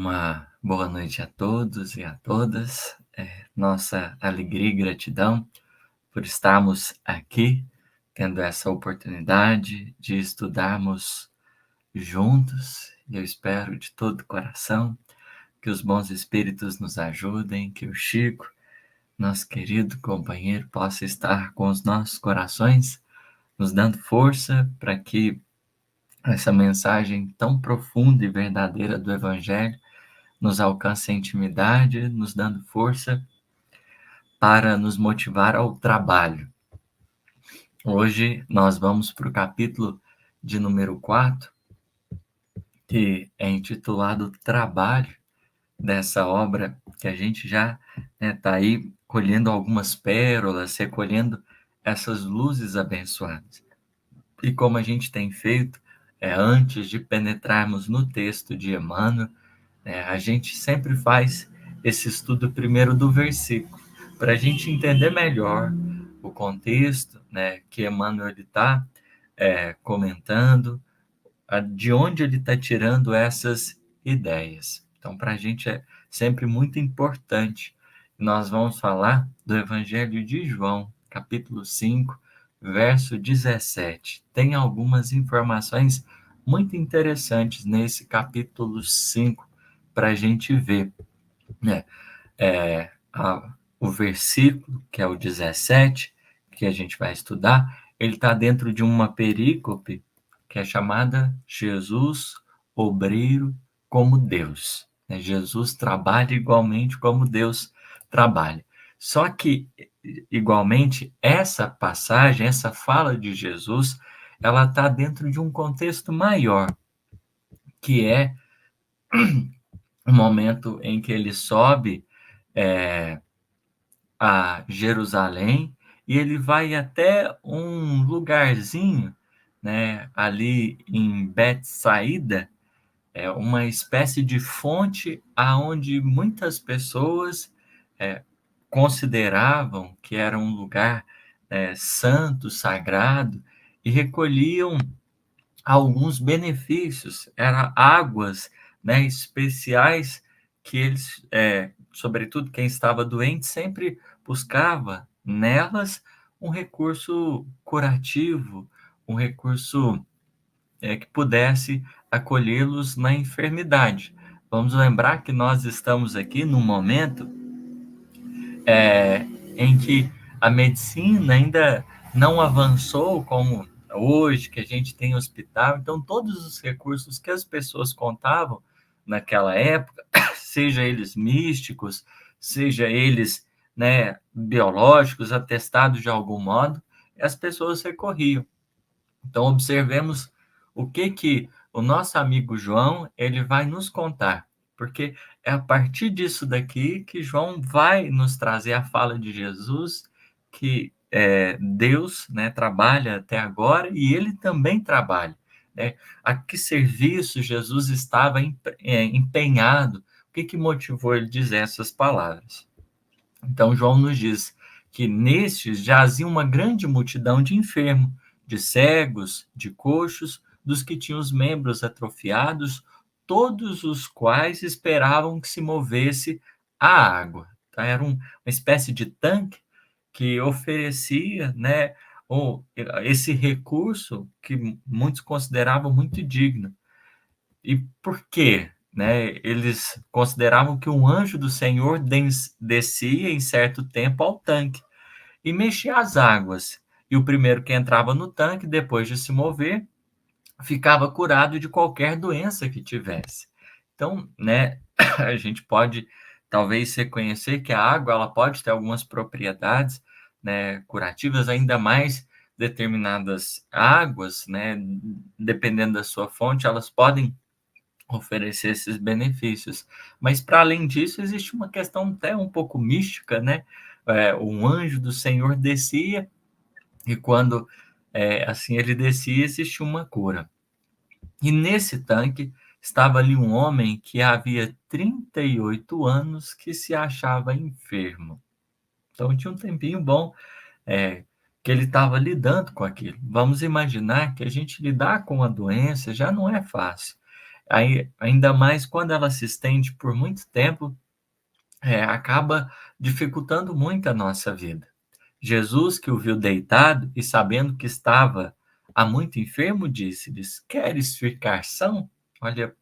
Uma boa noite a todos e a todas. Nossa alegria e gratidão por estarmos aqui, tendo essa oportunidade de estudarmos juntos. E eu espero de todo o coração que os bons espíritos nos ajudem, que o Chico, nosso querido companheiro, possa estar com os nossos corações, nos dando força para que essa mensagem tão profunda e verdadeira do Evangelho nos alcance a intimidade, nos dando força para nos motivar ao trabalho. Hoje nós vamos para o capítulo de número 4, que é intitulado Trabalho, dessa obra que a gente já está aí colhendo algumas pérolas, recolhendo essas luzes abençoadas. E como a gente tem feito, antes de penetrarmos no texto de Emmanuel, a gente sempre faz esse estudo primeiro do versículo, para a gente entender melhor o contexto, que Emmanuel está comentando, de onde ele está tirando essas ideias. Então, para a gente é sempre muito importante. Nós vamos falar do Evangelho de João, capítulo 5, verso 17. Tem algumas informações muito interessantes nesse capítulo 5 para a gente ver, né? O versículo, que é o 17, que a gente vai estudar, ele está dentro de uma perícope que é chamada Jesus, obreiro como Deus. Jesus trabalha igualmente como Deus trabalha. Só que, igualmente, essa passagem, essa fala de Jesus, ela está dentro de um contexto maior, que é o momento em que ele sobe a Jerusalém e ele vai até um lugarzinho, ali em Betsaída, uma espécie de fonte aonde muitas pessoas consideravam que era um lugar santo, sagrado, e recolhiam alguns benefícios, eram águas, especiais que eles, sobretudo quem estava doente, sempre buscava nelas um recurso curativo, um recurso que pudesse acolhê-los na enfermidade. Vamos lembrar que nós estamos aqui num momento em que a medicina ainda não avançou como hoje, que a gente tem hospital. Então, todos os recursos que as pessoas contavam naquela época, seja eles místicos, seja eles, biológicos, atestados de algum modo, as pessoas recorriam. Então, observemos o que o nosso amigo João ele vai nos contar, porque é a partir disso daqui que João vai nos trazer a fala de Jesus, que Deus, trabalha até agora e ele também trabalha. A que serviço Jesus estava empenhado? O que motivou ele dizer essas palavras? Então, João nos diz que nestes jazia uma grande multidão de enfermos, de cegos, de coxos, dos que tinham os membros atrofiados, todos os quais esperavam que se movesse a água. Então, era uma espécie de tanque que oferecia, esse recurso que muitos consideravam muito digno. E por quê? Eles consideravam que um anjo do Senhor descia em certo tempo ao tanque e mexia as águas. E o primeiro que entrava no tanque, depois de se mover, ficava curado de qualquer doença que tivesse. Então, a gente pode talvez reconhecer que a água ela pode ter algumas propriedades, curativas, ainda mais determinadas águas, dependendo da sua fonte, elas podem oferecer esses benefícios. Mas, para além disso, existe uma questão até um pouco mística, um anjo do Senhor descia e quando, assim, ele descia, existia uma cura. E nesse tanque estava ali um homem que havia 38 anos que se achava enfermo. Então, tinha um tempinho bom que ele estava lidando com aquilo. Vamos imaginar que a gente lidar com a doença já não é fácil. Aí, ainda mais quando ela se estende por muito tempo, acaba dificultando muito a nossa vida. Jesus, que o viu deitado e sabendo que estava há muito enfermo, disse-lhes: Queres ficar são? Olha,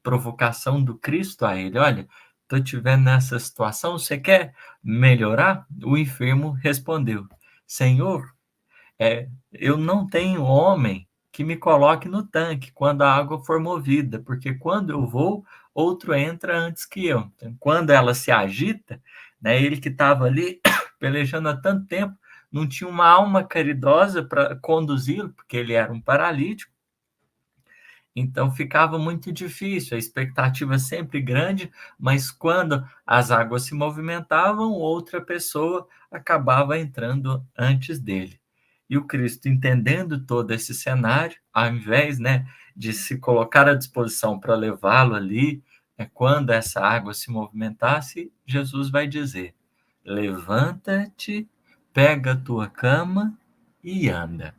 provocação do Cristo a ele: Olha, estou te vendo nessa situação, você quer melhorar? O enfermo respondeu: Senhor, eu não tenho homem que me coloque no tanque quando a água for movida, porque quando eu vou, outro entra antes que eu. Então, quando ela se agita, né, ele que estava ali pelejando há tanto tempo, não tinha uma alma caridosa para conduzi-lo, porque ele era um paralítico, então ficava muito difícil, a expectativa sempre grande, mas quando as águas se movimentavam, outra pessoa acabava entrando antes dele. E o Cristo, entendendo todo esse cenário, ao invés, né, de se colocar à disposição para levá-lo ali, quando essa água se movimentasse, Jesus vai dizer: levanta-te, pega a tua cama e anda.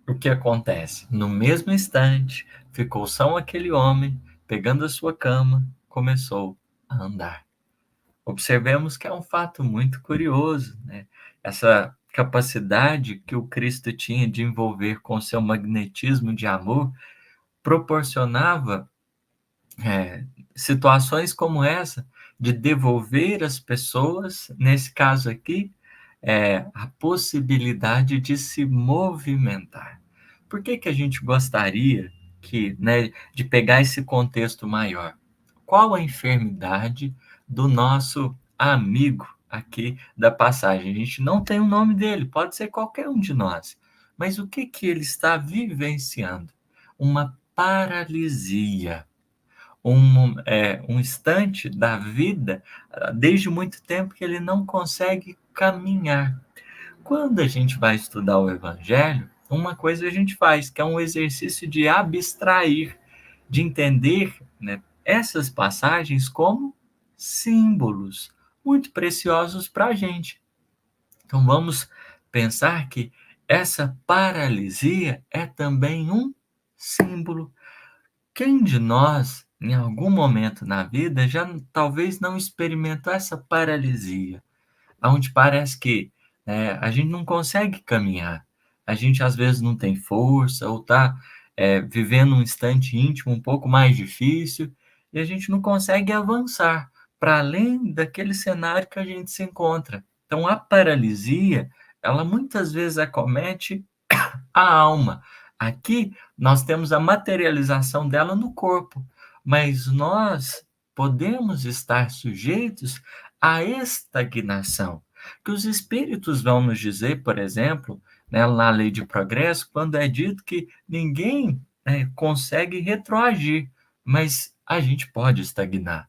O que acontece? No mesmo instante, ficou são aquele homem, pegando a sua cama, começou a andar. Observemos que é um fato muito curioso, né? Essa capacidade que o Cristo tinha de envolver com seu magnetismo de amor proporcionava situações como essa, de devolver às pessoas, nesse caso aqui, a possibilidade de se movimentar. Por que que a gente gostaria né, de pegar esse contexto maior? Qual a enfermidade do nosso amigo aqui da passagem? A gente não tem o nome dele, pode ser qualquer um de nós. Mas o que que ele está vivenciando? Uma paralisia, um instante da vida, desde muito tempo que ele não consegue caminhar. Quando a gente vai estudar o Evangelho, uma coisa a gente faz, que é um exercício de abstrair, de entender, né, essas passagens como símbolos muito preciosos para a gente. Então vamos pensar que essa paralisia é também um símbolo. Quem de nós, em algum momento na vida, já talvez não experimentou essa paralisia, onde parece que a gente não consegue caminhar, a gente às vezes não tem força, ou está vivendo um instante íntimo um pouco mais difícil, e a gente não consegue avançar para além daquele cenário que a gente se encontra. Então, a paralisia, ela muitas vezes acomete a alma. Aqui nós temos a materialização dela no corpo, mas nós podemos estar sujeitos à estagnação, que os espíritos vão nos dizer, por exemplo, né, na lei de progresso, quando é dito que ninguém consegue retroagir, mas a gente pode estagnar.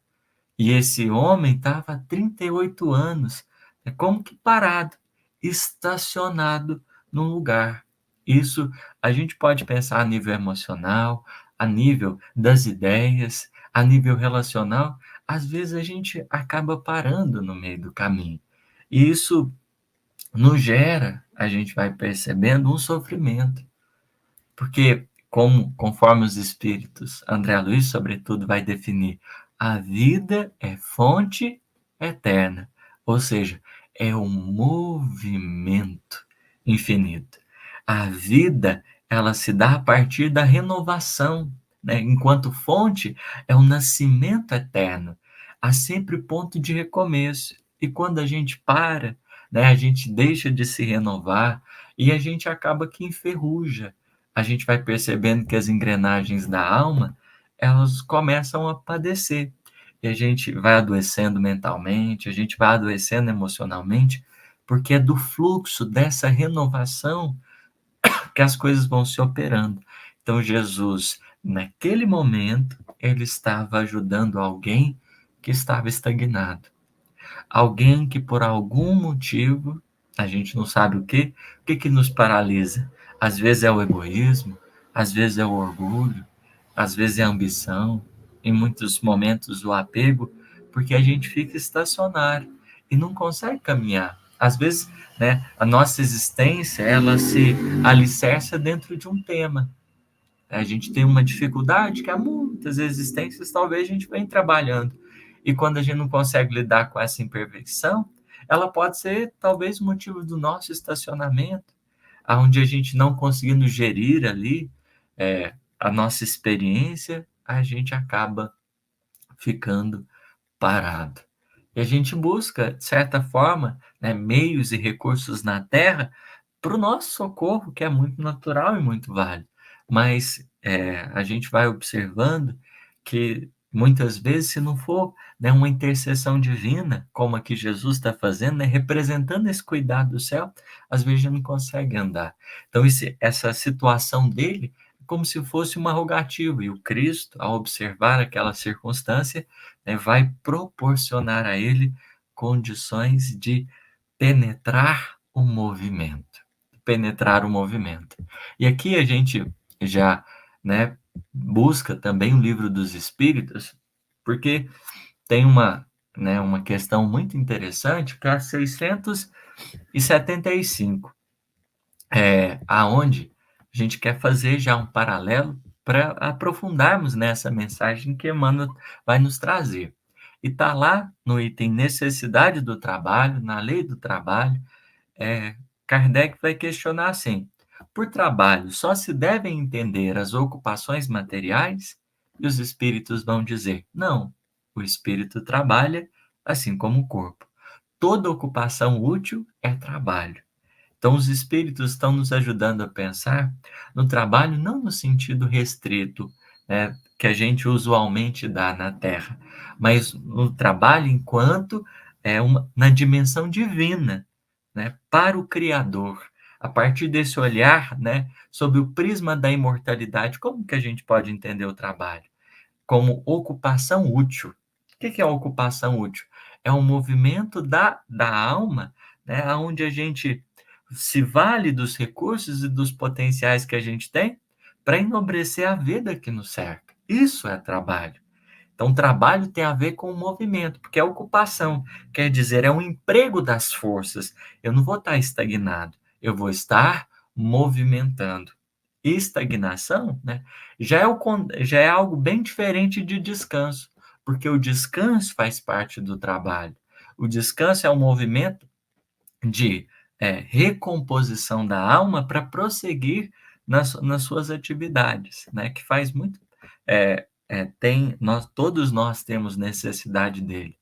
E esse homem estava há 38 anos, como que parado, estacionado num lugar. Isso a gente pode pensar a nível emocional, a nível das ideias, a nível relacional. Às vezes a gente acaba parando no meio do caminho. E isso nos gera, a gente vai percebendo, um sofrimento. Porque, conforme os espíritos, André Luiz, sobretudo, vai definir, a vida é fonte eterna, ou seja, é um movimento infinito. A vida, ela se dá a partir da renovação, né? Enquanto fonte, é um nascimento eterno. Há sempre ponto de recomeço. E quando a gente para, né, a gente deixa de se renovar e a gente acaba que enferruja. A gente vai percebendo que as engrenagens da alma, elas começam a padecer. E a gente vai adoecendo mentalmente, a gente vai adoecendo emocionalmente, porque é do fluxo dessa renovação que as coisas vão se operando. Então, Jesus, naquele momento, ele estava ajudando alguém que estava estagnado. Alguém que por algum motivo, a gente não sabe o que que nos paralisa? Às vezes é o egoísmo, às vezes é o orgulho, às vezes é a ambição, em muitos momentos o apego, porque a gente fica estacionário e não consegue caminhar. Às vezes, né, a nossa existência, ela se alicerça dentro de um tema. A gente tem uma dificuldade que há muitas existências talvez a gente vem trabalhando. E quando a gente não consegue lidar com essa imperfeição, ela pode ser talvez o motivo do nosso estacionamento, aonde a gente não conseguindo gerir ali a nossa experiência, a gente acaba ficando parado. E a gente busca, de certa forma, né, meios e recursos na Terra para o nosso socorro, que é muito natural e muito válido. Mas a gente vai observando que muitas vezes, se não for, né, uma intercessão divina, como a que Jesus está fazendo, né, representando esse cuidado do céu, às vezes a gente não consegue andar. Então, essa situação dele é como se fosse uma rogativa, e o Cristo, ao observar aquela circunstância, né, vai proporcionar a ele condições de penetrar o movimento, penetrar o movimento. E aqui a gente já, né, busca também o Livro dos Espíritos, porque tem uma questão muito interessante, que é a 675, aonde a gente quer fazer já um paralelo para aprofundarmos nessa mensagem que Emmanuel vai nos trazer. E está lá no item necessidade do trabalho, na lei do trabalho, Kardec vai questionar assim: por trabalho só se devem entender as ocupações materiais? E os espíritos vão dizer: não, o espírito trabalha assim como o corpo. Toda ocupação útil é trabalho. Então, os espíritos estão nos ajudando a pensar no trabalho não no sentido restrito, né, que a gente usualmente dá na Terra, mas no trabalho enquanto na dimensão divina, né, para o Criador. A partir desse olhar, né, sob o prisma da imortalidade, como que a gente pode entender o trabalho? Como ocupação útil. O que é a ocupação útil? É um movimento da alma, né, onde a gente se vale dos recursos e dos potenciais que a gente tem para enobrecer a vida que nos cerca. Isso é trabalho. Então, trabalho tem a ver com o movimento, porque é ocupação, quer dizer, é um emprego das forças. Eu não vou estar estagnado, eu vou estar movimentando. Estagnação, né, já é algo bem diferente de descanso, porque o descanso faz parte do trabalho. O descanso é um movimento de recomposição da alma para prosseguir nas suas atividades, né? Que faz muito, todos nós temos necessidade dele.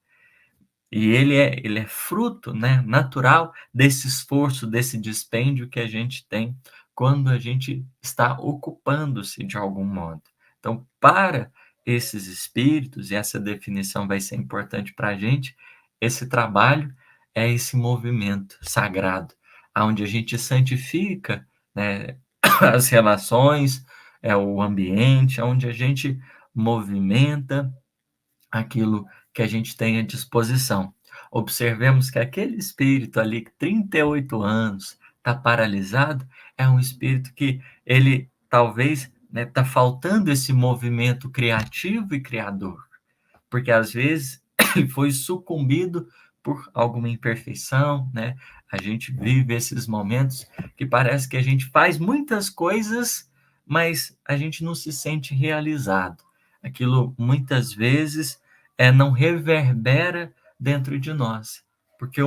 E ele é fruto, né, natural desse esforço, desse dispêndio que a gente tem quando a gente está ocupando-se de algum modo. Então, para esses espíritos, e essa definição vai ser importante para a gente, esse trabalho é esse movimento sagrado, onde a gente santifica, né, as relações, o ambiente, onde a gente movimenta aquilo que a gente tem à disposição. Observemos que aquele espírito ali, 38 anos, está paralisado, é um espírito que ele talvez está faltando esse movimento criativo e criador, porque às vezes ele foi sucumbido por alguma imperfeição, né? A gente vive esses momentos que parece que a gente faz muitas coisas, mas a gente não se sente realizado. Aquilo muitas vezes não reverbera dentro de nós, porque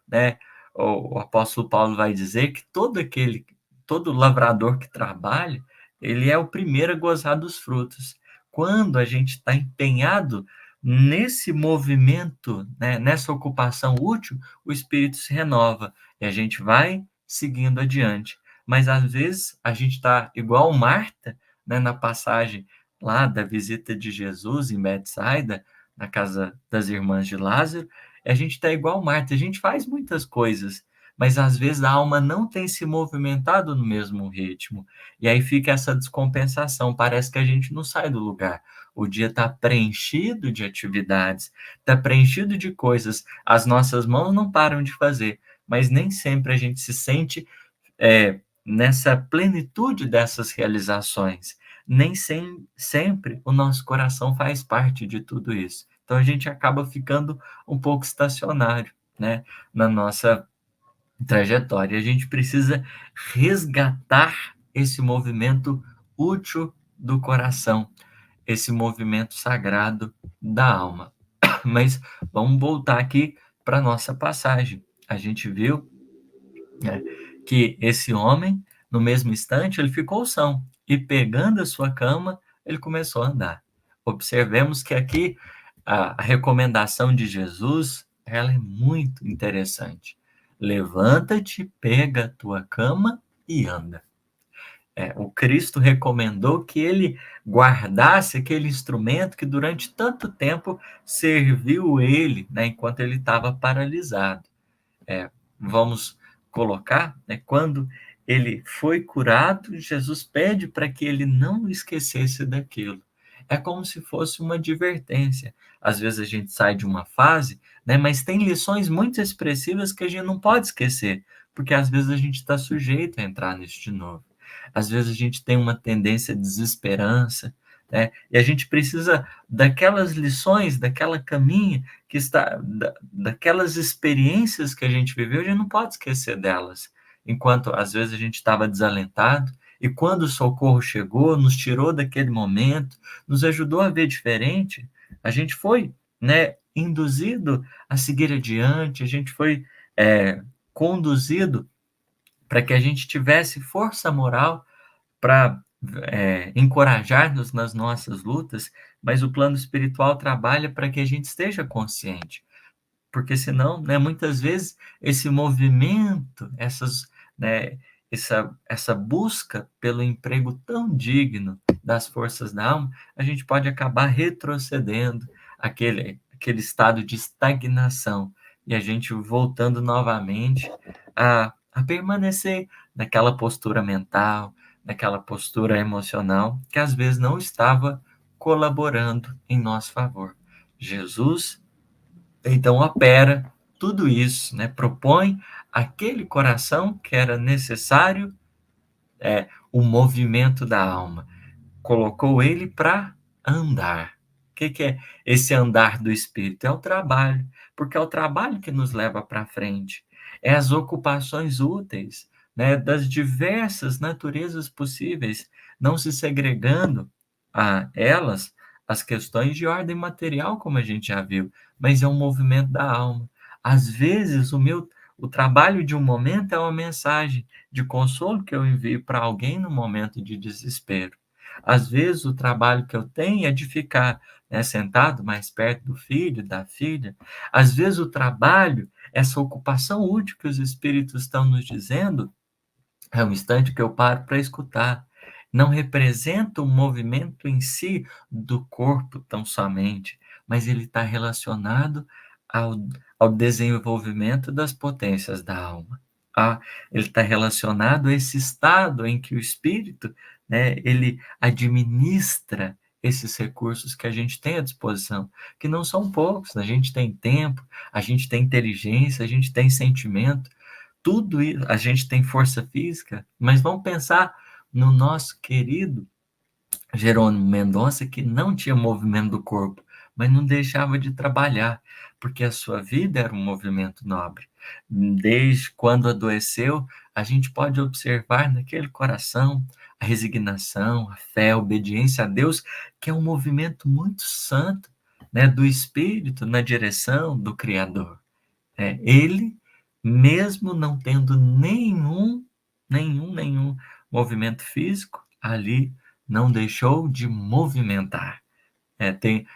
né, o apóstolo Paulo vai dizer que todo lavrador que trabalha, ele é o primeiro a gozar dos frutos. Quando a gente está empenhado nesse movimento, né, nessa ocupação útil, o espírito se renova e a gente vai seguindo adiante. Mas às vezes a gente está igual Marta, né, na passagem lá da visita de Jesus em Betsaida, na casa das irmãs de Lázaro, a gente está igual Marta, a gente faz muitas coisas, mas às vezes a alma não tem se movimentado no mesmo ritmo. E aí fica essa descompensação, parece que a gente não sai do lugar. O dia está preenchido de atividades, está preenchido de coisas, as nossas mãos não param de fazer, mas nem sempre a gente se sente nessa plenitude dessas realizações. Nem sempre o nosso coração faz parte de tudo isso. Então a gente acaba ficando um pouco estacionário, né, na nossa trajetória. A gente precisa resgatar esse movimento útil do coração, esse movimento sagrado da alma. Mas vamos voltar aqui para a nossa passagem. A gente viu, né, que esse homem, no mesmo instante, ele ficou são, e pegando a sua cama, ele começou a andar. Observemos que aqui a recomendação de Jesus, ela é muito interessante. Levanta-te, pega a tua cama e anda. O Cristo recomendou que ele guardasse aquele instrumento que durante tanto tempo serviu ele, né, enquanto ele estava paralisado. Vamos colocar, né, quando ele foi curado, Jesus pede para que ele não esquecesse daquilo. É como se fosse uma advertência. Às vezes a gente sai de uma fase, né, mas tem lições muito expressivas que a gente não pode esquecer, porque às vezes a gente está sujeito a entrar nisso de novo. Às vezes a gente tem uma tendência de desesperança, né, e a gente precisa daquelas lições, daquela caminha que está daquelas experiências que a gente viveu, a gente não pode esquecer delas. Enquanto às vezes a gente estava desalentado, e quando o socorro chegou, nos tirou daquele momento, nos ajudou a ver diferente, a gente foi, né, induzido a seguir adiante, a gente foi conduzido para que a gente tivesse força moral para encorajar-nos nas nossas lutas, mas o plano espiritual trabalha para que a gente esteja consciente, porque senão, né, muitas vezes esse movimento, né, essa busca pelo emprego tão digno das forças da alma, a gente pode acabar retrocedendo aquele estado de estagnação e a gente voltando novamente a permanecer naquela postura mental, naquela postura emocional que às vezes não estava colaborando em nosso favor. Jesus então opera tudo isso, né? Propõe aquele coração que era necessário, o movimento da alma. Colocou ele para andar. O que é esse andar do Espírito? É o trabalho, porque é o trabalho que nos leva para frente. É as ocupações úteis, né, das diversas naturezas possíveis, não se segregando a elas as questões de ordem material, como a gente já viu, mas é um movimento da alma. Às vezes, o trabalho de um momento é uma mensagem de consolo que eu envio para alguém no momento de desespero. Às vezes, o trabalho que eu tenho é de ficar, né, sentado mais perto do filho, da filha. Às vezes, o trabalho, essa ocupação útil que os espíritos estão nos dizendo, é um instante que eu paro para escutar. Não representa o movimento em si do corpo tão somente, mas ele está relacionado ao, ao desenvolvimento das potências da alma. Ele está relacionado a esse estado em que o espírito, né, ele administra esses recursos que a gente tem à disposição, que não são poucos. A gente tem tempo, a gente tem inteligência, a gente tem sentimento, tudo isso, a gente tem força física, mas vamos pensar no nosso querido Jerônimo Mendonça, que não tinha movimento do corpo, mas não deixava de trabalhar, porque a sua vida era um movimento nobre. Desde quando adoeceu, a gente pode observar naquele coração a resignação, a fé, a obediência a Deus, que é um movimento muito santo, né, do Espírito na direção do Criador. Ele, mesmo não tendo nenhum movimento físico, ali não deixou de movimentar. Tem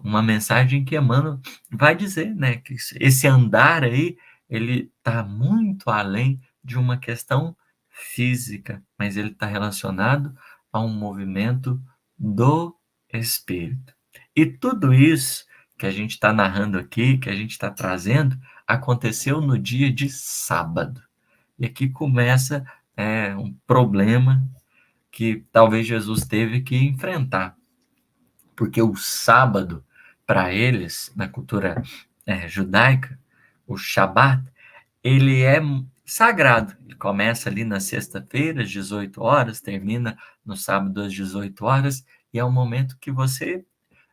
uma mensagem que Emmanuel vai dizer, né, que esse andar aí, ele está muito além de uma questão física, mas ele está relacionado a um movimento do espírito. E tudo isso que a gente está narrando aqui, que a gente está trazendo, aconteceu no dia de sábado. E aqui começa um problema que talvez Jesus teve que enfrentar, porque o sábado, para eles, na cultura judaica, o Shabat, ele é sagrado. Ele começa ali na sexta-feira, às 18 horas, termina no sábado, às 18 horas, e é um momento que você,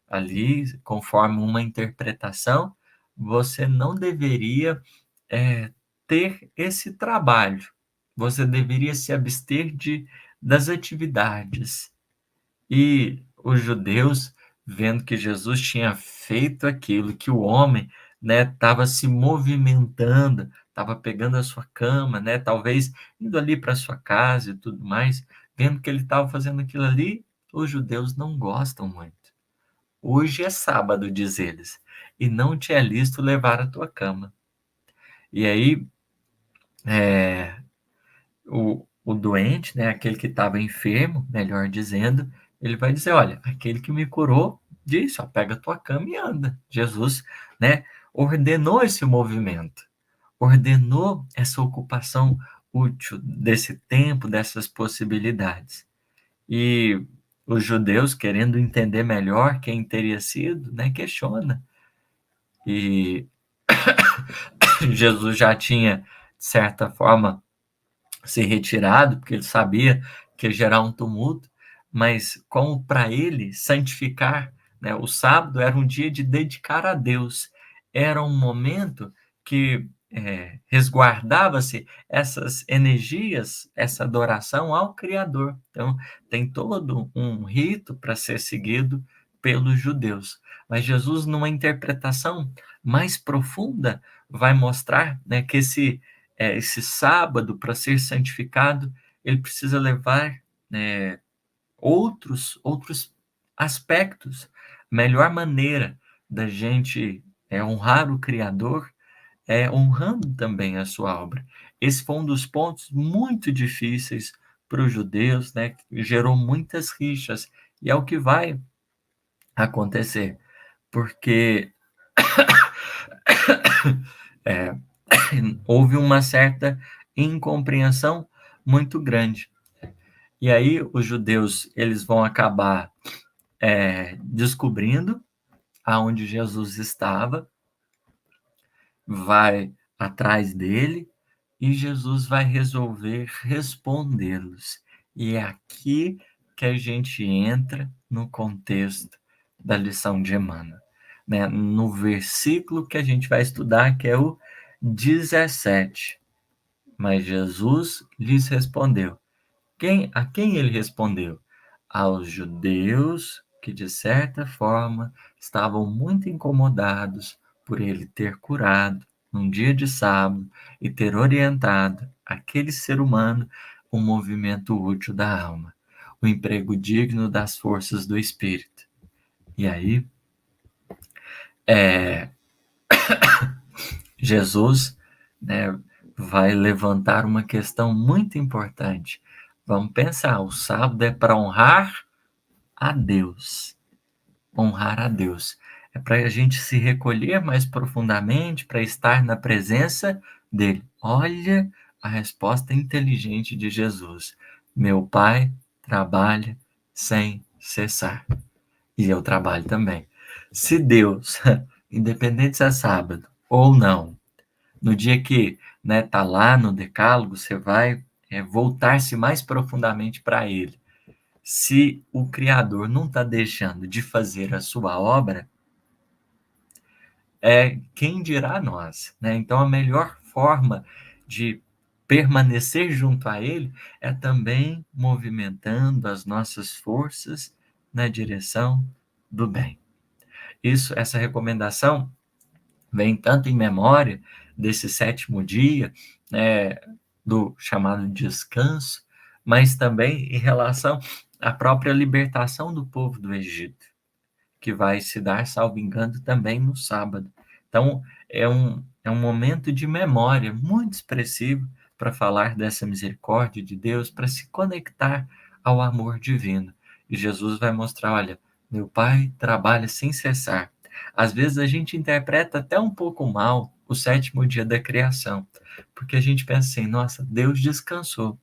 ali, conforme uma interpretação, você não deveria ter esse trabalho. Você deveria se abster das atividades. E os judeus, vendo que Jesus tinha feito aquilo, que o homem, né, estava se movimentando, estava pegando a sua cama, né, talvez indo ali para sua casa e tudo mais, vendo que ele estava fazendo aquilo ali, os judeus não gostam muito. Hoje é sábado, diz eles, e não te é lícito levar a tua cama. E aí, eh, o doente, né, aquele que estava enfermo, melhor dizendo, ele vai dizer: "Olha, aquele que me curou disse, ó, pega a tua cama e anda". Jesus, né, ordenou esse movimento, ordenou essa ocupação útil desse tempo, dessas possibilidades. E os judeus, querendo entender melhor quem teria sido, né, questiona. E Jesus já tinha, de certa forma, se retirado, porque ele sabia que ia gerar um tumulto, mas como para ele santificar, né, o sábado era um dia de dedicar a Deus, era um momento que resguardava-se essas energias, essa adoração ao Criador. Então, tem todo um rito para ser seguido pelos judeus. Mas Jesus, numa interpretação mais profunda, vai mostrar, né, que esse sábado, para ser santificado, ele precisa levar, outros aspectos. Melhor maneira da gente honrar o Criador é honrando também a sua obra. Esse foi um dos pontos muito difíceis para os judeus, né, que gerou muitas rixas, e é o que vai acontecer, porque é, houve uma certa incompreensão muito grande. E aí os judeus, eles vão acabar descobrindo aonde Jesus estava, vai atrás dele e Jesus vai resolver respondê-los. E é aqui que a gente entra no contexto da lição de Emmanuel, né? No versículo que a gente vai estudar, que é o 17. Mas Jesus lhes respondeu. A quem ele respondeu? Aos judeus que, de certa forma, estavam muito incomodados por ele ter curado num dia de sábado e ter orientado aquele ser humano um movimento útil da alma, o emprego digno das forças do espírito. E aí, Jesus, né, vai levantar uma questão muito importante. Vamos pensar, o sábado é para honrar a Deus. Honrar a Deus. É para a gente se recolher mais profundamente, para estar na presença dele. Olha a resposta inteligente de Jesus. Meu Pai trabalha sem cessar. E eu trabalho também. Se Deus, independente se é sábado ou não, no dia que tá lá no decálogo, você vai voltar-se mais profundamente para ele. Se o Criador não está deixando de fazer a sua obra, quem dirá nós, né? Então, a melhor forma de permanecer junto a ele é também movimentando as nossas forças na direção do bem. Essa recomendação vem tanto em memória desse sétimo dia, né, do chamado descanso, mas também em relação à própria libertação do povo do Egito, que vai se dar, salvo engano, também no sábado. Então, é um momento de memória muito expressivo para falar dessa misericórdia de Deus, para se conectar ao amor divino. E Jesus vai mostrar, olha, meu Pai trabalha sem cessar. Às vezes a gente interpreta até um pouco mal o sétimo dia da criação, porque a gente pensa assim, nossa, Deus descansou.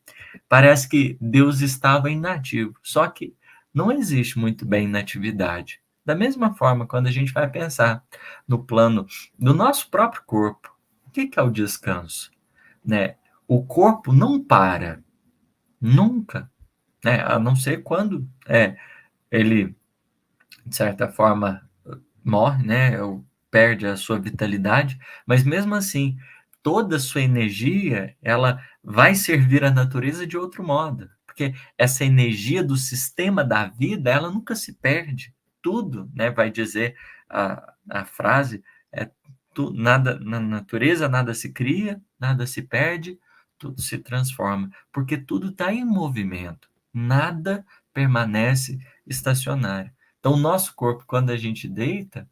Parece que Deus estava inativo, só que não existe muito bem inatividade. Da mesma forma, quando a gente vai pensar no plano do nosso próprio corpo, o que é o descanso? Né? O corpo não para, nunca, né? A não ser quando ele, de certa forma, morre, né? Ou perde a sua vitalidade, mas mesmo assim, toda a sua energia, ela vai servir à natureza de outro modo, porque essa energia do sistema da vida, ela nunca se perde. Tudo, né, vai dizer a frase, nada na natureza, nada se cria, nada se perde, tudo se transforma, porque tudo está em movimento, nada permanece estacionário. Então, o nosso corpo, quando a gente deita,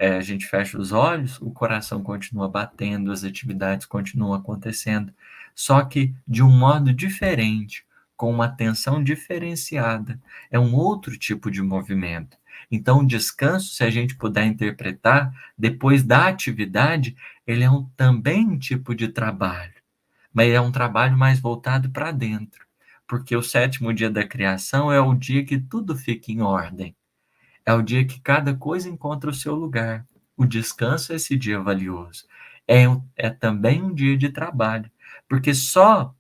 a gente fecha os olhos, o coração continua batendo, as atividades continuam acontecendo, só que de um modo diferente, com uma atenção diferenciada. É um outro tipo de movimento. Então, o descanso, se a gente puder interpretar, depois da atividade, ele é também um tipo de trabalho, mas é um trabalho mais voltado para dentro, porque o sétimo dia da criação é o dia que tudo fica em ordem. É o dia que cada coisa encontra o seu lugar. O descanso é esse dia valioso. É também um dia de trabalho, porque só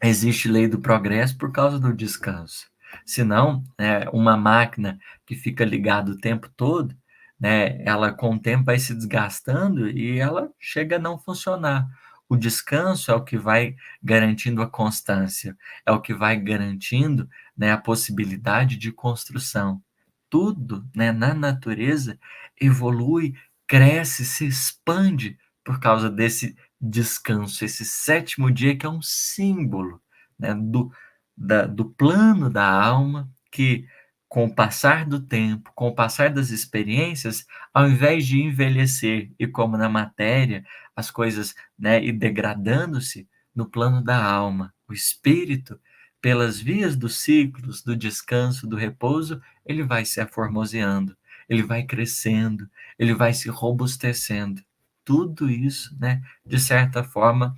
existe lei do progresso por causa do descanso. Senão, uma máquina que fica ligada o tempo todo, né, ela com o tempo vai se desgastando e ela chega a não funcionar. O descanso é o que vai garantindo a constância, é o que vai garantindo, né, a possibilidade de construção. Tudo, né, na natureza evolui, cresce, se expande por causa desse descanso, esse sétimo dia que é um símbolo, né, do plano da alma que, com o passar do tempo, com o passar das experiências, ao invés de envelhecer e como na matéria, as coisas, né, ir degradando-se, no plano da alma, o espírito, pelas vias dos ciclos, do descanso, do repouso, ele vai se aformoseando, ele vai crescendo, ele vai se robustecendo. Tudo isso, né, de certa forma,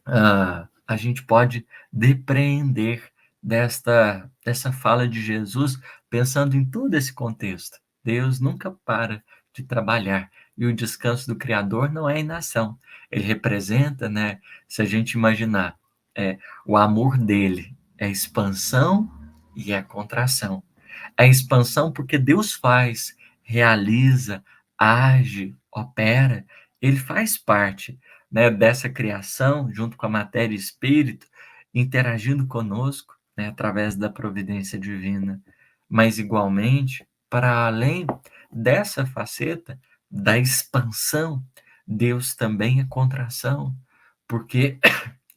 a gente pode depreender dessa fala de Jesus, pensando em todo esse contexto. Deus nunca para de trabalhar, e o descanso do Criador não é inação. Ele representa, né, se a gente imaginar, o amor dele é expansão e é contração. A expansão porque Deus faz, realiza, age, opera, ele faz parte, né, dessa criação, junto com a matéria e espírito, interagindo conosco, né, através da providência divina. Mas, igualmente, para além dessa faceta da expansão, Deus também é contração, porque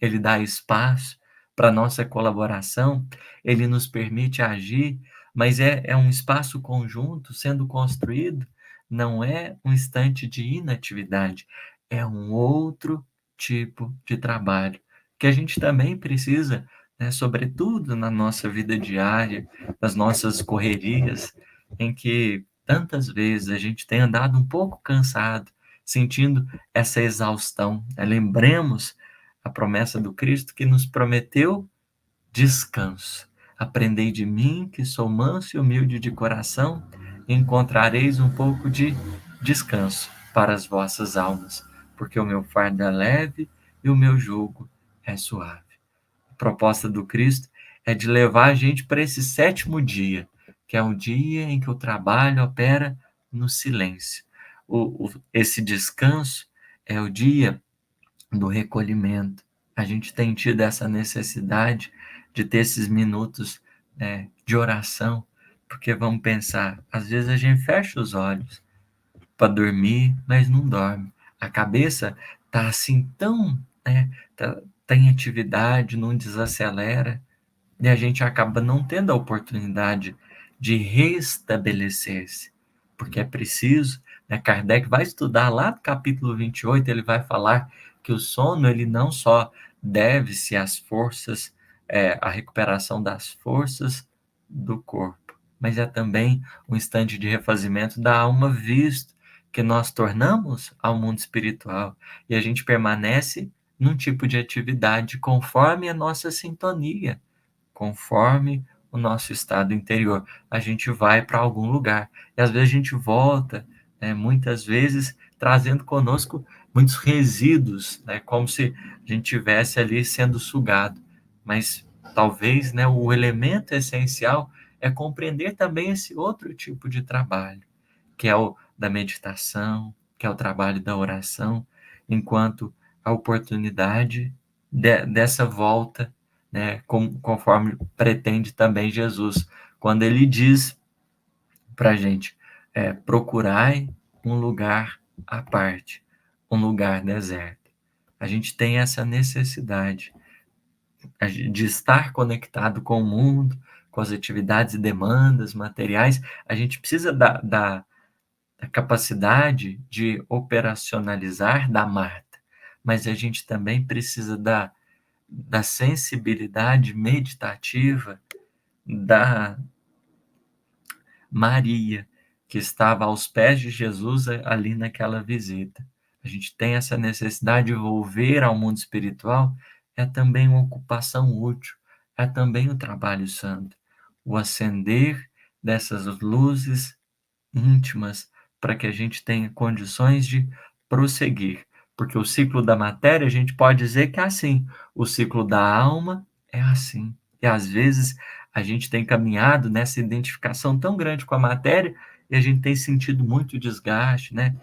ele dá espaço para nossa colaboração, ele nos permite agir, mas é um espaço conjunto sendo construído, não é um instante de inatividade, é um outro tipo de trabalho, que a gente também precisa, né, sobretudo na nossa vida diária, nas nossas correrias, em que tantas vezes a gente tem andado um pouco cansado, sentindo essa exaustão, né? Lembremos a promessa do Cristo que nos prometeu descanso. Aprendei de mim, que sou manso e humilde de coração, e encontrareis um pouco de descanso para as vossas almas, porque o meu fardo é leve e o meu jugo é suave. A proposta do Cristo é de levar a gente para esse sétimo dia, que é o dia em que o trabalho opera no silêncio. Esse descanso é o dia do recolhimento. A gente tem tido essa necessidade de ter esses minutos, né, de oração, porque vamos pensar, às vezes a gente fecha os olhos para dormir, mas não dorme. A cabeça tá assim tão, né, tá em atividade, não desacelera, e a gente acaba não tendo a oportunidade de restabelecer-se, porque é preciso, né, Kardec vai estudar lá no capítulo 28, ele vai falar que o sono, ele não só deve-se às forças, à recuperação das forças do corpo, mas é também um instante de refazimento da alma, visto que nós tornamos ao mundo espiritual e a gente permanece num tipo de atividade conforme a nossa sintonia, conforme o nosso estado interior. A gente vai para algum lugar e às vezes a gente volta, né, muitas vezes trazendo conosco muitos resíduos, né, como se a gente tivesse ali sendo sugado. Mas talvez, né, o elemento essencial é compreender também esse outro tipo de trabalho, que é o da meditação, que é o trabalho da oração, enquanto a oportunidade dessa volta, né, conforme pretende também Jesus, quando ele diz para a gente, procurai um lugar à parte, um lugar deserto. A gente tem essa necessidade de estar conectado com o mundo, com as atividades e demandas materiais. A gente precisa da capacidade de operacionalizar da Marta, mas a gente também precisa da sensibilidade meditativa da Maria, que estava aos pés de Jesus ali naquela visita. A gente tem essa necessidade de volver ao mundo espiritual, é também uma ocupação útil, é também o trabalho santo, o acender dessas luzes íntimas para que a gente tenha condições de prosseguir. Porque o ciclo da matéria, a gente pode dizer que é assim, o ciclo da alma é assim. E às vezes a gente tem caminhado nessa identificação tão grande com a matéria e a gente tem sentido muito desgaste, né?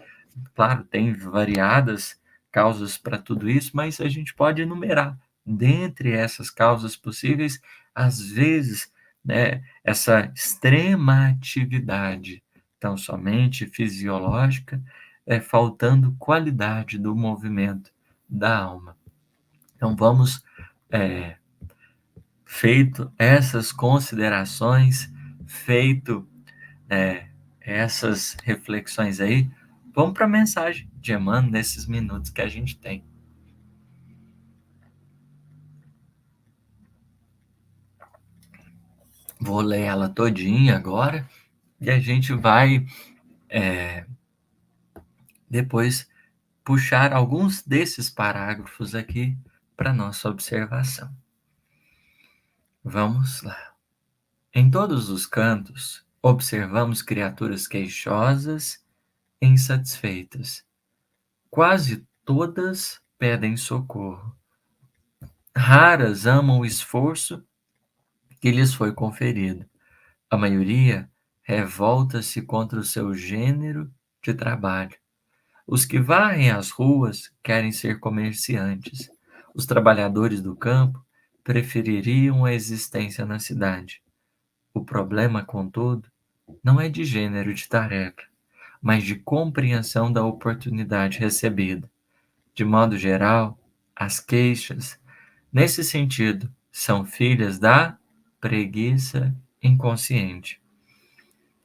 Claro, tem variadas causas para tudo isso, mas a gente pode enumerar. Dentre essas causas possíveis, às vezes, né, essa extrema atividade, tão somente fisiológica, faltando qualidade do movimento da alma. Então, vamos, é, feito essas considerações, feito essas reflexões aí, vamos para a mensagem de Emmanuel nesses minutos que a gente tem. Vou ler ela todinha agora e a gente vai depois puxar alguns desses parágrafos aqui para nossa observação. Vamos lá. Em todos os cantos, observamos criaturas queixosas e insatisfeitas. Quase todas pedem socorro. Raras amam o esforço que lhes foi conferido. A maioria revolta-se contra o seu gênero de trabalho. Os que varrem as ruas querem ser comerciantes. Os trabalhadores do campo prefeririam a existência na cidade. O problema, contudo, não é de gênero de tarefa, mas de compreensão da oportunidade recebida. De modo geral, as queixas, nesse sentido, são filhas da preguiça inconsciente.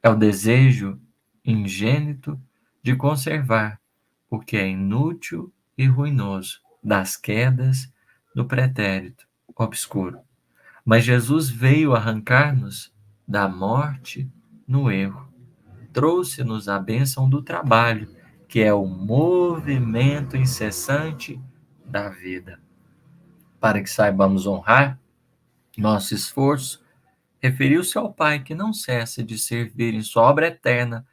É o desejo ingênito de conservar o que é inútil e ruinoso das quedas do pretérito obscuro. Mas Jesus veio arrancar-nos da morte no erro. Trouxe-nos a bênção do trabalho, que é o movimento incessante da vida. Para que saibamos honrar nosso esforço, referiu-se ao Pai que não cessa de servir em sua obra eterna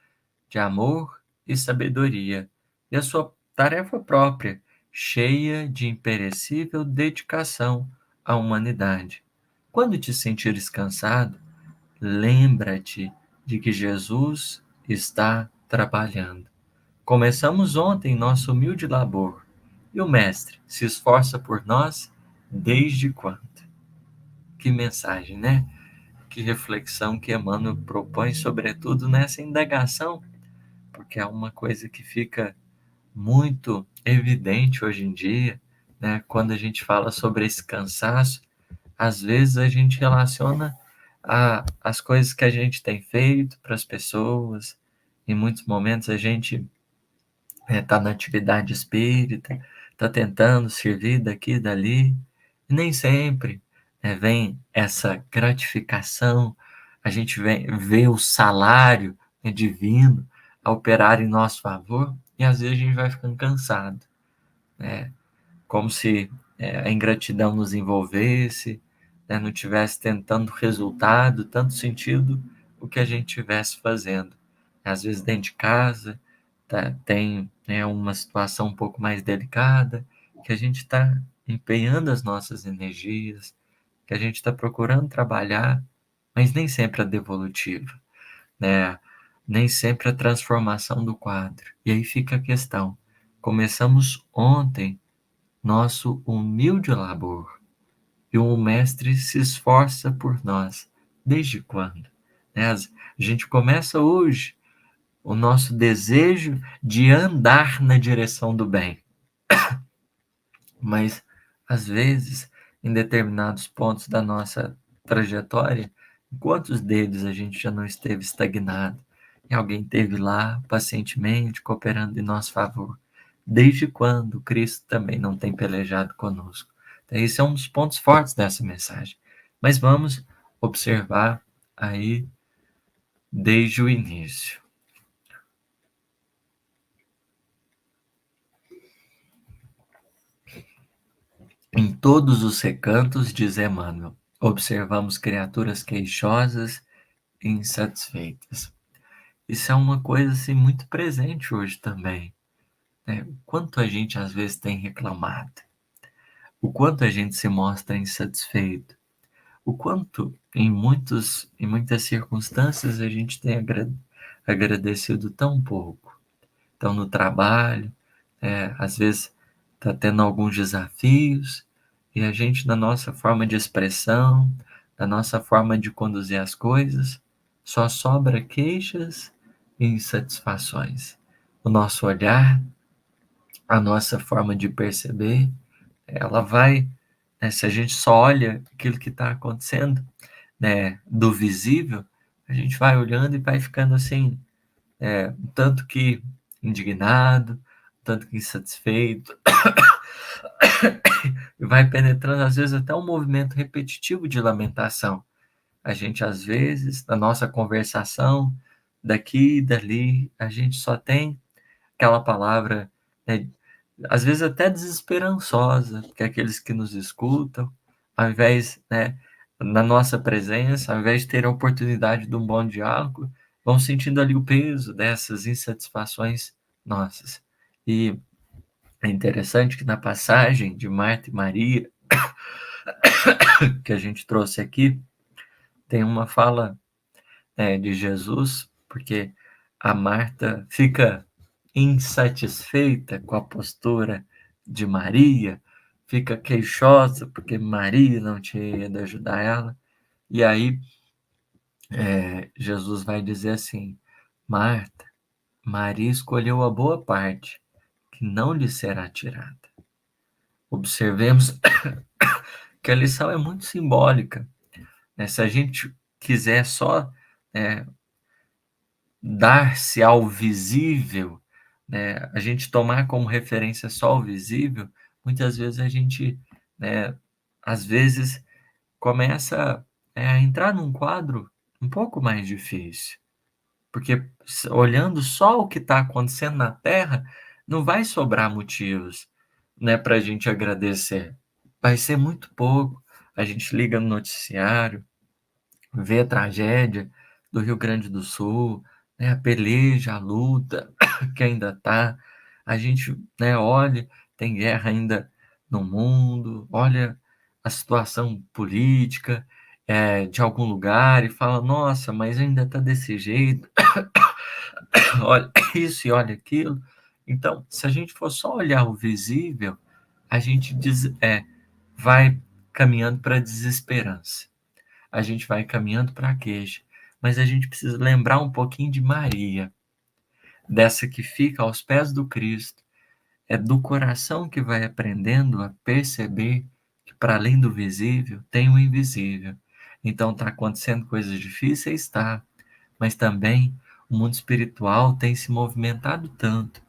de amor e sabedoria, e a sua tarefa própria, cheia de imperecível dedicação à humanidade. Quando te sentires cansado, lembra-te de que Jesus está trabalhando. Começamos ontem nosso humilde labor, e o Mestre se esforça por nós desde quando? Que mensagem, né? Que reflexão que Emmanuel propõe, sobretudo nessa indagação, porque é uma coisa que fica muito evidente hoje em dia, né? Quando a gente fala sobre esse cansaço, às vezes a gente relaciona as coisas que a gente tem feito para as pessoas. Em muitos momentos a gente está na atividade espírita, está tentando servir daqui e dali, e nem sempre vem essa gratificação, a gente vê o salário divino a operar em nosso favor, e às vezes a gente vai ficando cansado, né? Como se a ingratidão nos envolvesse, né? Não tivesse tentando resultado, tanto sentido o que a gente estivesse fazendo. Às vezes dentro de casa tem uma situação um pouco mais delicada, que a gente está empenhando as nossas energias, que a gente está procurando trabalhar, mas nem sempre a devolutiva, né? Nem sempre a transformação do quadro. E aí fica a questão. Começamos ontem nosso humilde labor. e o Mestre se esforça por nós. Desde quando? Né? A gente começa hoje o nosso desejo de andar na direção do bem, mas às vezes, em determinados pontos da nossa trajetória, em quantos deles a gente já não esteve estagnado e alguém esteve lá pacientemente cooperando em nosso favor? Desde quando Cristo também não tem pelejado conosco? Então, esse é um dos pontos fortes dessa mensagem. Mas vamos observar aí desde o início. Em todos os recantos, diz Emmanuel, observamos criaturas queixosas e insatisfeitas. Isso é uma coisa assim muito presente hoje também, né? O quanto a gente às vezes tem reclamado, o quanto a gente se mostra insatisfeito, o quanto em muitas circunstâncias a gente tem agradecido tão pouco. Então no trabalho, às vezes está tendo alguns desafios e a gente, na nossa forma de expressão, na nossa forma de conduzir as coisas, só sobra queixas e insatisfações. O nosso olhar, a nossa forma de perceber, ela vai, né, se a gente só olha aquilo que está acontecendo, né, do visível, a gente vai olhando e vai ficando assim, um tanto que indignado, um tanto que insatisfeito, e vai penetrando às vezes até um movimento repetitivo de lamentação. A gente às vezes, na nossa conversação, daqui e dali, a gente só tem aquela palavra, né, às vezes até desesperançosa, porque aqueles que nos escutam, ao invés, né, na nossa presença, ao invés de ter a oportunidade de um bom diálogo, vão sentindo ali o peso dessas insatisfações nossas. E é interessante que na passagem de Marta e Maria, que a gente trouxe aqui, tem uma fala, de Jesus, porque a Marta fica insatisfeita com a postura de Maria, fica queixosa porque Maria não tinha ido ajudar ela, e aí Jesus vai dizer assim: Marta, Maria escolheu a boa parte, que não lhe será tirada. Observemos que a lição é muito simbólica, né? Se a gente quiser só, né, dar-se ao visível, né, a gente tomar como referência só o visível, muitas vezes a gente, né, às vezes começa, a entrar num quadro um pouco mais difícil, porque olhando só o que está acontecendo na Terra, não vai sobrar motivos, né, para a gente agradecer. Vai ser muito pouco. A gente liga no noticiário, vê a tragédia do Rio Grande do Sul, né, a peleja, a luta que ainda está. A gente, né, olha, tem guerra ainda no mundo, olha a situação política de algum lugar e fala, nossa, mas ainda está desse jeito, olha isso e olha aquilo. Então, se a gente for só olhar o visível, a gente vai caminhando para a desesperança, a gente vai caminhando para a queixa, mas a gente precisa lembrar um pouquinho de Maria, dessa que fica aos pés do Cristo, é do coração que vai aprendendo a perceber que para além do visível tem o invisível. Então está acontecendo coisas difíceis, está, mas também o mundo espiritual tem se movimentado tanto,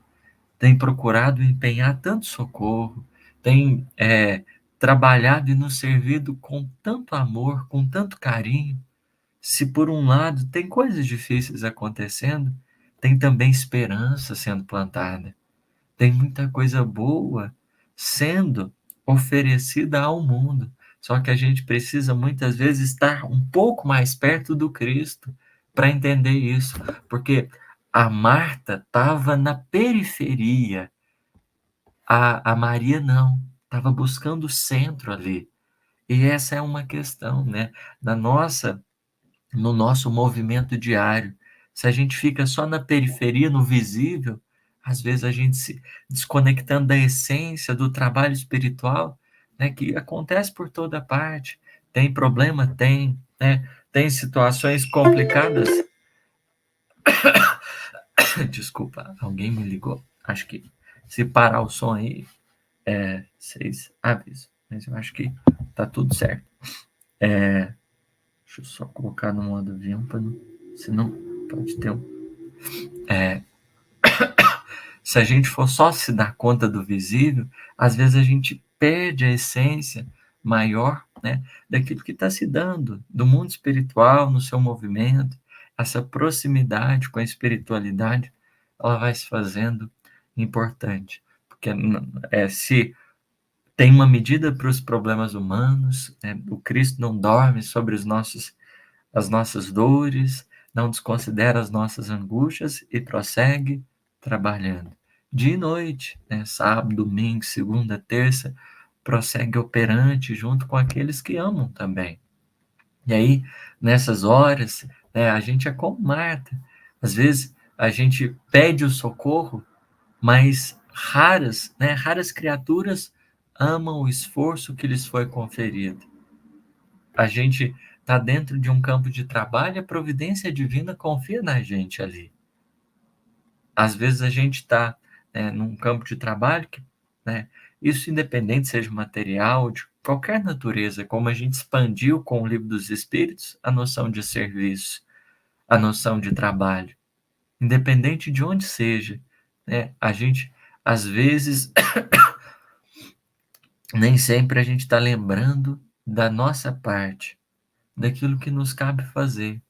tem procurado empenhar tanto socorro, tem trabalhado e nos servido com tanto amor, com tanto carinho. Se por um lado tem coisas difíceis acontecendo, tem também esperança sendo plantada. Tem muita coisa boa sendo oferecida ao mundo. Só que a gente precisa muitas vezes estar um pouco mais perto do Cristo para entender isso. Porque a Marta estava na periferia, a Maria não, estava buscando o centro ali. E essa é uma questão, né? Na nossa no nosso movimento diário. Se a gente fica só na periferia, no visível, às vezes a gente se desconectando da essência do trabalho espiritual, né, que acontece por toda parte. Tem problema? Tem, né? Tem situações complicadas. Desculpa, alguém me ligou. Acho que se parar o som aí, vocês avisam. Mas eu acho que tá tudo certo. Deixa eu só colocar no modo avião, para não, senão pode ter um. Se a gente for só se dar conta do visível, às vezes a gente perde a essência maior, né, daquilo que está se dando, do mundo espiritual, no seu movimento. Essa proximidade com a espiritualidade, ela vai se fazendo importante. Porque se tem uma medida para os problemas humanos, né, o Cristo não dorme sobre as nossas dores, não desconsidera as nossas angústias e prossegue trabalhando. Dia e noite, né? Sábado, domingo, segunda, terça, prossegue operante junto com aqueles que amam também. E aí, nessas horas, né, a gente é como Marta. Às vezes, a gente pede o socorro, mas raras criaturas amam o esforço que lhes foi conferido. A gente está dentro de um campo de trabalho, a providência divina confia na gente ali. Às vezes a gente está, né, num campo de trabalho que, né, isso independente seja material, de qualquer natureza, como a gente expandiu com o Livro dos Espíritos a noção de serviço, a noção de trabalho, independente de onde seja, né, a gente às vezes nem sempre a gente está lembrando da nossa parte, daquilo que nos cabe fazer,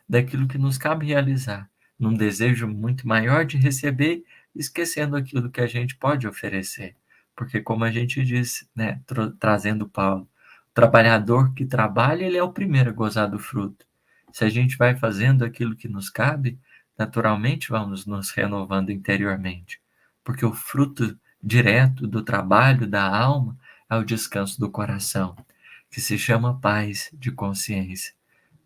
daquilo que nos cabe realizar, num desejo muito maior de receber, esquecendo aquilo que a gente pode oferecer. Porque, como a gente disse, né, trazendo Paulo, o trabalhador que trabalha, ele é o primeiro a gozar do fruto. Se a gente vai fazendo aquilo que nos cabe, naturalmente vamos nos renovando interiormente. Porque o fruto direto do trabalho da alma é o descanso do coração, que se chama paz de consciência.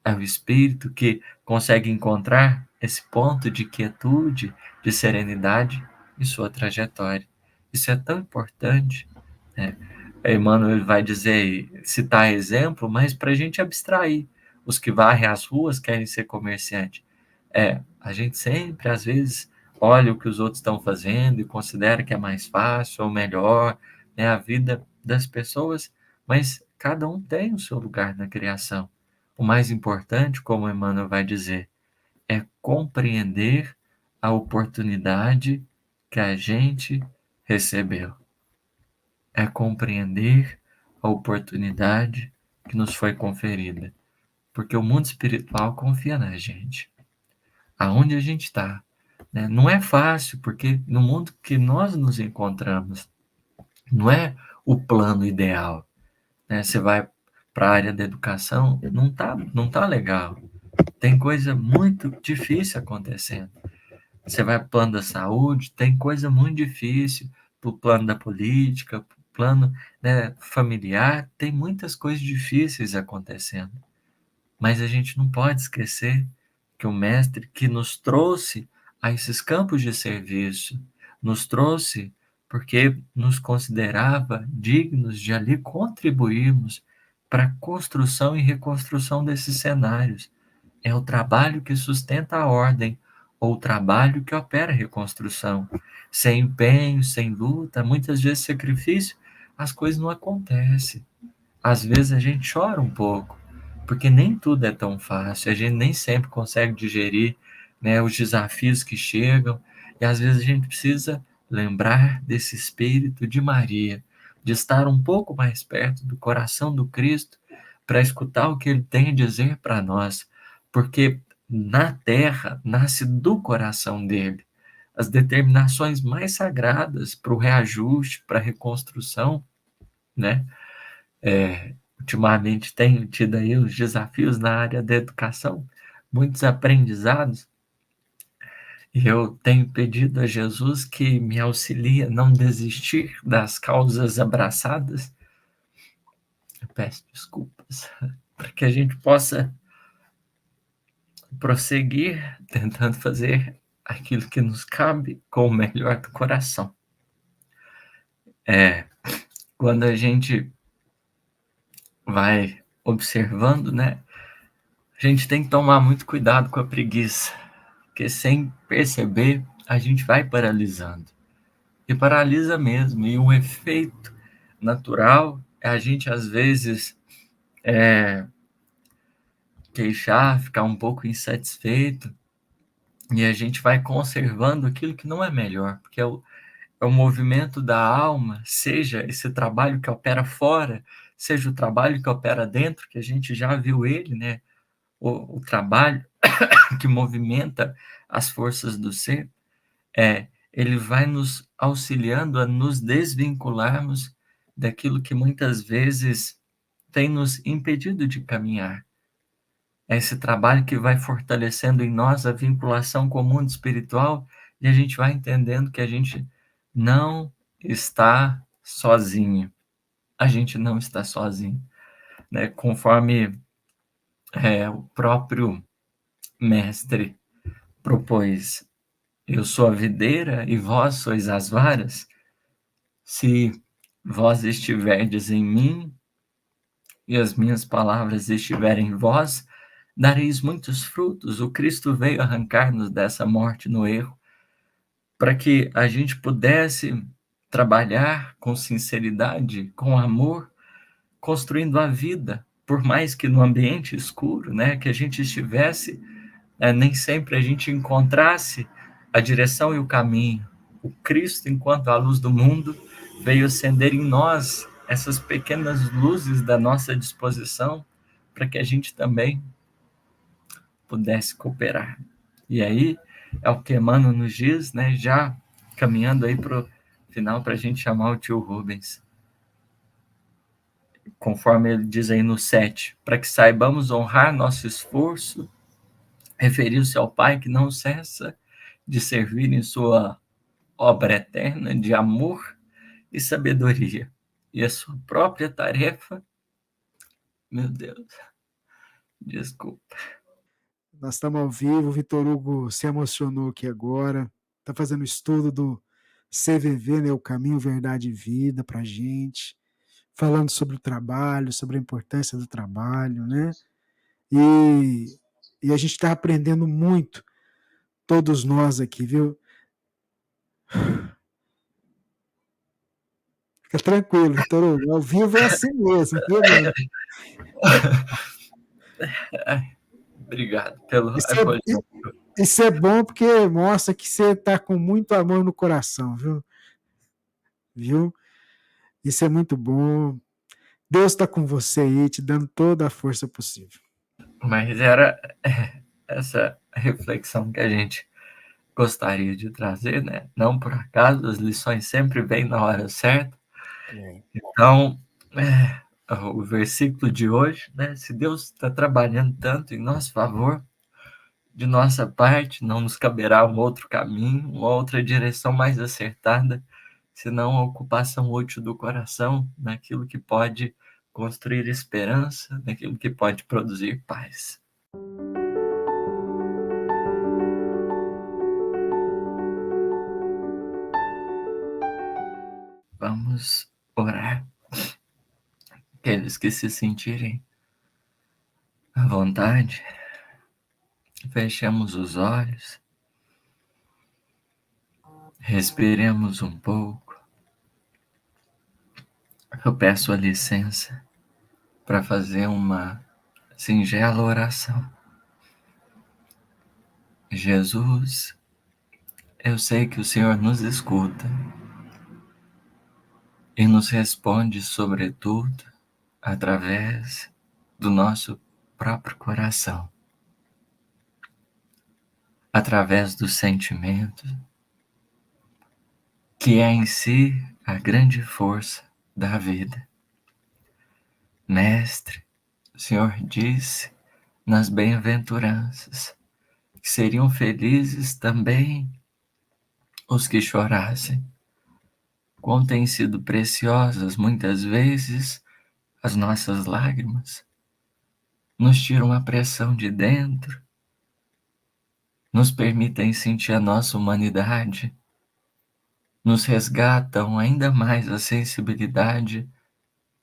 É o espírito que consegue encontrar esse ponto de quietude, de serenidade em sua trajetória. Isso é tão importante, né? Emmanuel vai dizer, citar exemplo, mas para a gente abstrair. Os que varrem as ruas querem ser comerciante. A gente sempre, às vezes, olha o que os outros estão fazendo e considera que é mais fácil ou melhor, né, a vida das pessoas, mas cada um tem o seu lugar na criação. O mais importante, como Emmanuel vai dizer, é compreender a oportunidade que a gente recebeu. É compreender a oportunidade que nos foi conferida. Porque o mundo espiritual confia na gente. Aonde a gente está, né? Não é fácil, porque no mundo que nós nos encontramos, não é o plano ideal, né? Você vai para a área da educação, não tá legal. Tem coisa muito difícil acontecendo. Você vai para o plano da saúde, tem coisa muito difícil. Para o plano da política, para o plano, né, familiar, tem muitas coisas difíceis acontecendo. Mas a gente não pode esquecer que o mestre que nos trouxe a esses campos de serviço, nos trouxe porque nos considerava dignos de ali contribuirmos para a construção e reconstrução desses cenários. É o trabalho que sustenta a ordem, ou o trabalho que opera a reconstrução. Sem empenho, sem luta, muitas vezes sacrifício, as coisas não acontecem. Às vezes a gente chora um pouco, porque nem tudo é tão fácil, a gente nem sempre consegue digerir, né, os desafios que chegam, e às vezes a gente precisa lembrar desse espírito de Maria, de estar um pouco mais perto do coração do Cristo, para escutar o que ele tem a dizer para nós, porque na terra nasce do coração dele as determinações mais sagradas para o reajuste, para a reconstrução, né? Ultimamente tenho tido aí os desafios na área da educação, muitos aprendizados, e eu tenho pedido a Jesus que me auxilie a não desistir das causas abraçadas. Eu peço desculpas, para que a gente possa prosseguir tentando fazer aquilo que nos cabe com o melhor do coração. Quando a gente vai observando, né? A gente tem que tomar muito cuidado com a preguiça, porque sem perceber, a gente vai paralisando. E paralisa mesmo. E o efeito natural é a gente, às vezes, queixar, ficar um pouco insatisfeito, e a gente vai conservando aquilo que não é melhor, porque é o movimento da alma, seja esse trabalho que opera fora, seja o trabalho que opera dentro, que a gente já viu ele, né? O trabalho que movimenta as forças do ser, ele vai nos auxiliando a nos desvincularmos daquilo que muitas vezes tem nos impedido de caminhar. É esse trabalho que vai fortalecendo em nós a vinculação com o mundo espiritual, e a gente vai entendendo que a gente não está sozinho. A gente não está sozinho, né? Conforme o próprio mestre propôs: eu sou a videira e vós sois as varas. Se vós estiverdes em mim e as minhas palavras estiverem em vós, dareis muitos frutos. O Cristo veio arrancar-nos dessa morte no erro, para que a gente pudesse trabalhar com sinceridade, com amor, construindo a vida, por mais que no ambiente escuro, né, que a gente estivesse, nem sempre a gente encontrasse a direção e o caminho. O Cristo, enquanto a luz do mundo, veio acender em nós essas pequenas luzes da nossa disposição, para que a gente também pudesse cooperar. E aí é o que Emmanuel nos diz, né, já caminhando aí para o final, para a gente chamar o tio Rubens. Conforme ele diz aí no 7, para que saibamos honrar nosso esforço, referiu-se ao Pai que não cessa de servir em sua obra eterna de amor e sabedoria. E a sua própria tarefa, meu Deus, desculpa. Nós estamos ao vivo, o Vitor Hugo se emocionou aqui agora, está fazendo estudo do CVV, né, o Caminho, Verdade e Vida, para a gente, falando sobre o trabalho, sobre a importância do trabalho, né? E a gente está aprendendo muito, todos nós aqui, viu? Fica tranquilo, Vitor Hugo, ao vivo é assim mesmo, viu, meu? Obrigado pelo Isso é, acolhimento. isso é bom porque mostra que você está com muito amor no coração, viu? Viu? Isso é muito bom. Deus está com você aí, te dando toda a força possível. Mas era essa reflexão que a gente gostaria de trazer, né? Não por acaso, as lições sempre vêm na hora certa. Então, o versículo de hoje, né? Se Deus está trabalhando tanto em nosso favor, de nossa parte, não nos caberá um outro caminho, uma outra direção mais acertada, senão a ocupação útil do coração naquilo que pode construir esperança, naquilo que pode produzir paz. Vamos orar. Aqueles que se sentirem à vontade, fechemos os olhos, respiremos um pouco. Eu peço a licença para fazer uma singela oração. Jesus, eu sei que o Senhor nos escuta e nos responde, sobretudo, através do nosso próprio coração, através dos sentimentos, que é em si a grande força da vida. Mestre, o Senhor disse nas bem-aventuranças que seriam felizes também os que chorassem. Quão têm sido preciosas muitas vezes as nossas lágrimas, nos tiram a pressão de dentro, nos permitem sentir a nossa humanidade, nos resgatam ainda mais a sensibilidade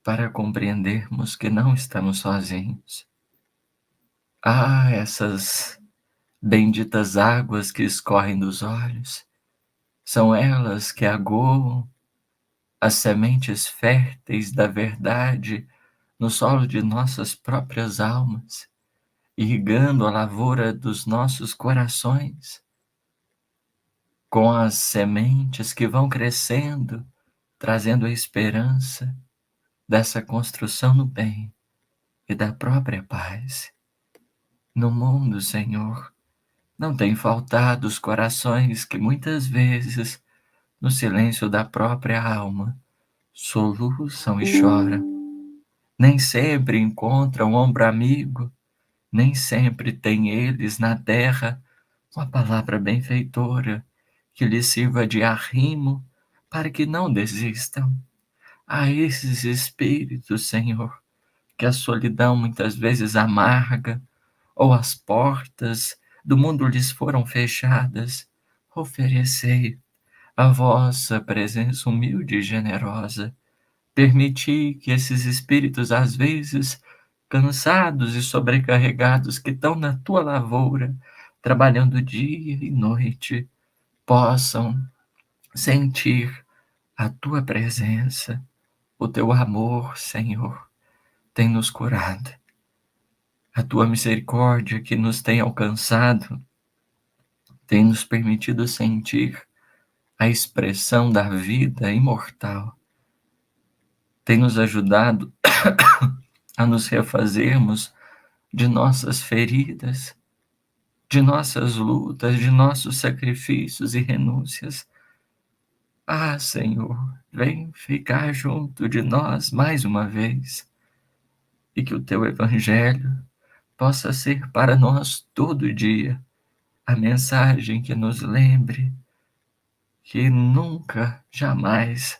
para compreendermos que não estamos sozinhos. Essas benditas águas que escorrem dos olhos, são elas que aguam as sementes férteis da verdade no solo de nossas próprias almas, irrigando a lavoura dos nossos corações, com as sementes que vão crescendo, trazendo a esperança dessa construção no bem e da própria paz. No mundo, Senhor, não tem faltado os corações que muitas vezes, no silêncio da própria alma, soluçam e choram. Nem sempre encontram um ombro amigo, nem sempre têm eles na terra uma palavra benfeitora que lhes sirva de arrimo para que não desistam. A esses espíritos, Senhor, que a solidão muitas vezes amarga, ou as portas do mundo lhes foram fechadas, oferecei a vossa presença humilde e generosa. Permiti que esses espíritos, às vezes, cansados e sobrecarregados, que estão na tua lavoura, trabalhando dia e noite, possam sentir a tua presença, o teu amor, Senhor, tem nos curado. A tua misericórdia que nos tem alcançado, tem nos permitido sentir a expressão da vida imortal, tem nos ajudado a nos refazermos de nossas feridas, de nossas lutas, de nossos sacrifícios e renúncias. Senhor, vem ficar junto de nós mais uma vez, e que o teu evangelho possa ser para nós todo dia a mensagem que nos lembre que nunca, jamais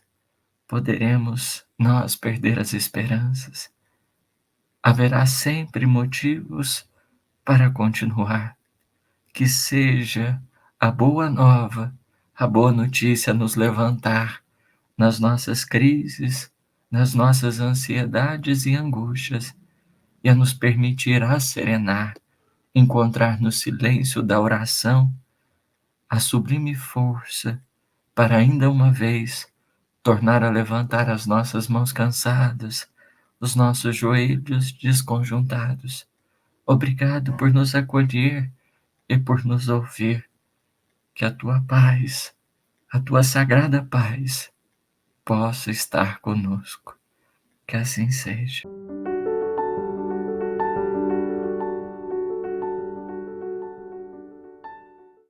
poderemos nós perder as esperanças. Haverá sempre motivos para continuar. Que seja a boa nova, a boa notícia a nos levantar nas nossas crises, nas nossas ansiedades e angústias, e a nos permitir serenar, encontrar no silêncio da oração a sublime força para ainda uma vez tornar a levantar as nossas mãos cansadas, os nossos joelhos desconjuntados. Obrigado por nos acolher e por nos ouvir. Que a tua paz, a tua sagrada paz, possa estar conosco. Que assim seja.